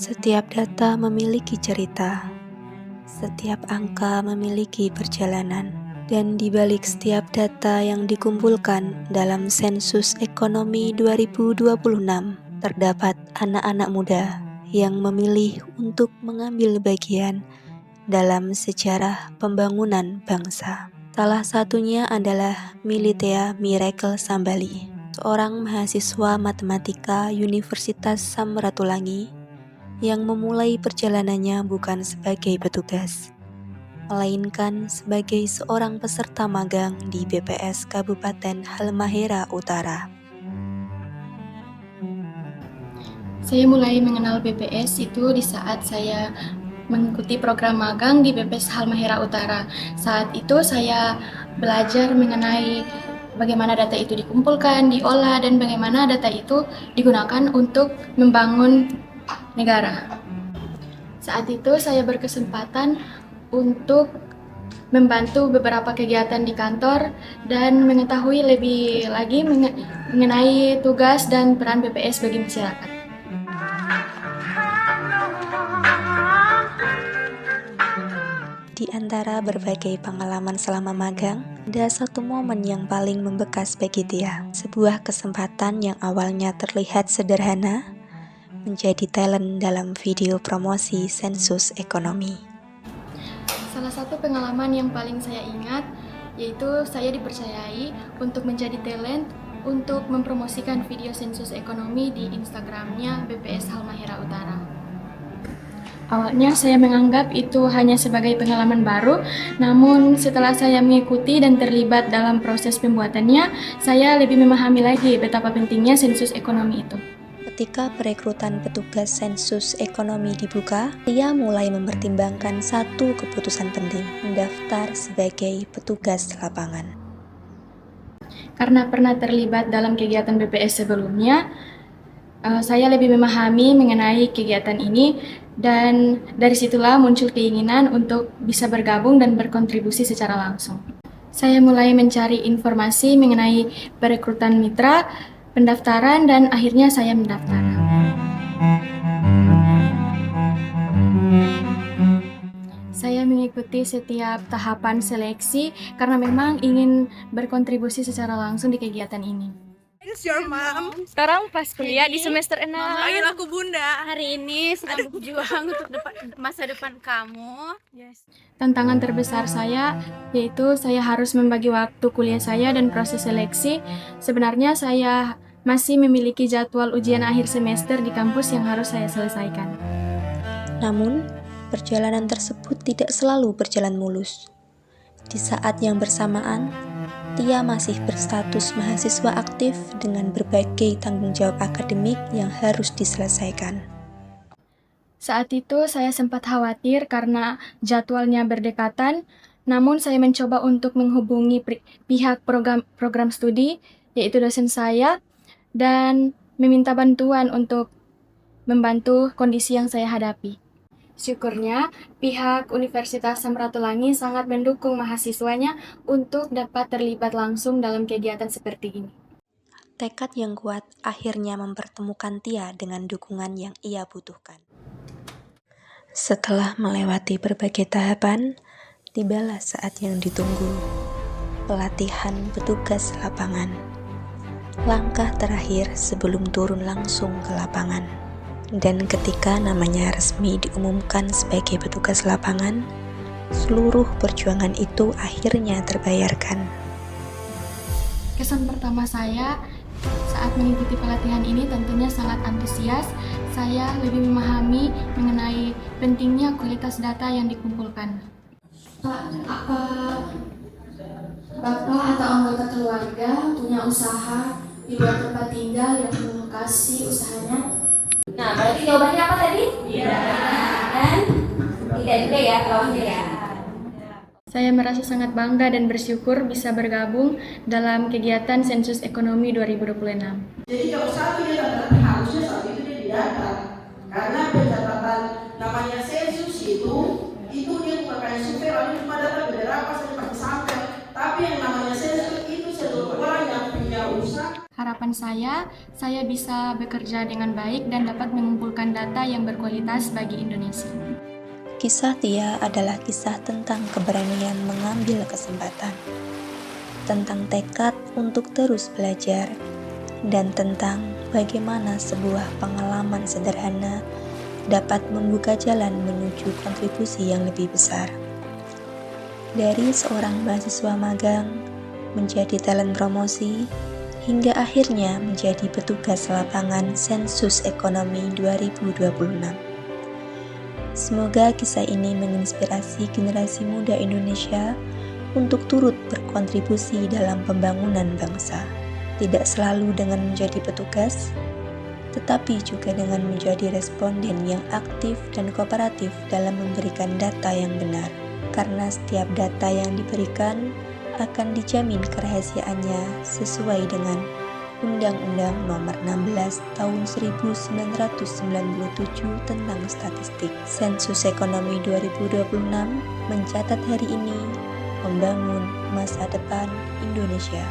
Setiap data memiliki cerita, setiap angka memiliki perjalanan, dan di balik setiap data yang dikumpulkan dalam sensus ekonomi 2026, terdapat anak-anak muda yang memilih untuk mengambil bagian dalam sejarah pembangunan bangsa. Salah satunya adalah Militea Miracle Sambali, seorang mahasiswa matematika Universitas Samratulangi yang memulai perjalanannya bukan sebagai petugas, melainkan sebagai seorang peserta magang di BPS Kabupaten Halmahera Utara. Saya mulai mengenal BPS itu di saat saya mengikuti program magang di BPS Halmahera Utara. Saat itu saya belajar mengenai bagaimana data itu dikumpulkan, diolah, dan bagaimana data itu digunakan untuk membangun negara. Saat itu saya berkesempatan untuk membantu beberapa kegiatan di kantor dan mengetahui lebih lagi mengenai tugas dan peran BPS bagi masyarakat. Di antara berbagai pengalaman selama magang, ada satu momen yang paling membekas bagi Tia. Sebuah kesempatan yang awalnya terlihat sederhana, menjadi talent dalam video promosi sensus ekonomi. Salah satu pengalaman yang paling saya ingat yaitu saya dipercayai untuk menjadi talent untuk mempromosikan video sensus ekonomi di Instagramnya BPS Halmahera Utara. Awalnya saya menganggap itu hanya sebagai pengalaman baru, namun setelah saya mengikuti dan terlibat dalam proses pembuatannya, saya lebih memahami lagi betapa pentingnya sensus ekonomi itu. Ketika perekrutan petugas sensus ekonomi dibuka, Tia mulai mempertimbangkan satu keputusan penting, mendaftar sebagai petugas lapangan. Karena pernah terlibat dalam kegiatan BPS sebelumnya, saya lebih memahami mengenai kegiatan ini dan dari situlah muncul keinginan untuk bisa bergabung dan berkontribusi secara langsung. Saya mulai mencari informasi mengenai perekrutan mitra, pendaftaran, dan akhirnya saya mendaftar. Saya mengikuti setiap tahapan seleksi karena memang ingin berkontribusi secara langsung di kegiatan ini. It's your mom. Sekarang pas kuliah di semester 6. Panggil aku bunda. Hari ini sedang berjuang untuk masa depan kamu. Yes. Tantangan terbesar saya yaitu saya harus membagi waktu kuliah saya dan proses seleksi. Sebenarnya saya masih memiliki jadwal ujian akhir semester di kampus yang harus saya selesaikan. Namun, perjalanan tersebut tidak selalu berjalan mulus. Di saat yang bersamaan, Tia masih berstatus mahasiswa aktif dengan berbagai tanggung jawab akademik yang harus diselesaikan. Saat itu saya sempat khawatir karena jadwalnya berdekatan, namun saya mencoba untuk menghubungi pihak program studi, yaitu dosen saya, dan meminta bantuan untuk membantu kondisi yang saya hadapi. Syukurnya, pihak Universitas Samratulangi sangat mendukung mahasiswanya untuk dapat terlibat langsung dalam kegiatan seperti ini. Tekad yang kuat akhirnya mempertemukan Tia dengan dukungan yang ia butuhkan. Setelah melewati berbagai tahapan, tibalah saat yang ditunggu, pelatihan petugas lapangan. Langkah terakhir sebelum turun langsung ke lapangan. Dan ketika namanya resmi diumumkan sebagai petugas lapangan, seluruh perjuangan itu akhirnya terbayarkan. Kesan pertama saya saat mengikuti pelatihan ini tentunya sangat antusias. Saya lebih memahami mengenai pentingnya kualitas data yang dikumpulkan. Bapak atau anggota keluarga punya usaha di luar tempat tinggal yang melokasi usahanya? Nah, berarti jawabannya apa tadi? Iya. Dan tidak juga ya, bawahnya ya. Saya merasa sangat bangga dan bersyukur bisa bergabung dalam kegiatan Sensus Ekonomi 2026. Jadi kalau satu dia tanda harusnya saat itu dia didaftar. Karena pencatatan namanya sensus itu dia bukan kayak survei, lalu cuma data beberapa saja pakai sampel. Tapi yang namanya sensus itu seluruh orang yang punya usaha. harapan saya bisa bekerja dengan baik dan dapat mengumpulkan data yang berkualitas bagi Indonesia. Kisah Tia adalah kisah tentang keberanian mengambil kesempatan, tentang tekad untuk terus belajar, dan tentang bagaimana sebuah pengalaman sederhana dapat membuka jalan menuju kontribusi yang lebih besar. Dari seorang mahasiswa magang menjadi talent promosi, hingga akhirnya menjadi petugas lapangan Sensus Ekonomi 2026. Semoga kisah ini menginspirasi generasi muda Indonesia untuk turut berkontribusi dalam pembangunan bangsa. Tidak selalu dengan menjadi petugas, tetapi juga dengan menjadi responden yang aktif dan kooperatif dalam memberikan data yang benar. Karena setiap data yang diberikan akan dijamin kerahasiaannya sesuai dengan Undang-Undang Nomor 16 Tahun 1997 tentang Statistik. Sensus Ekonomi 2026 mencatat hari ini membangun masa depan Indonesia.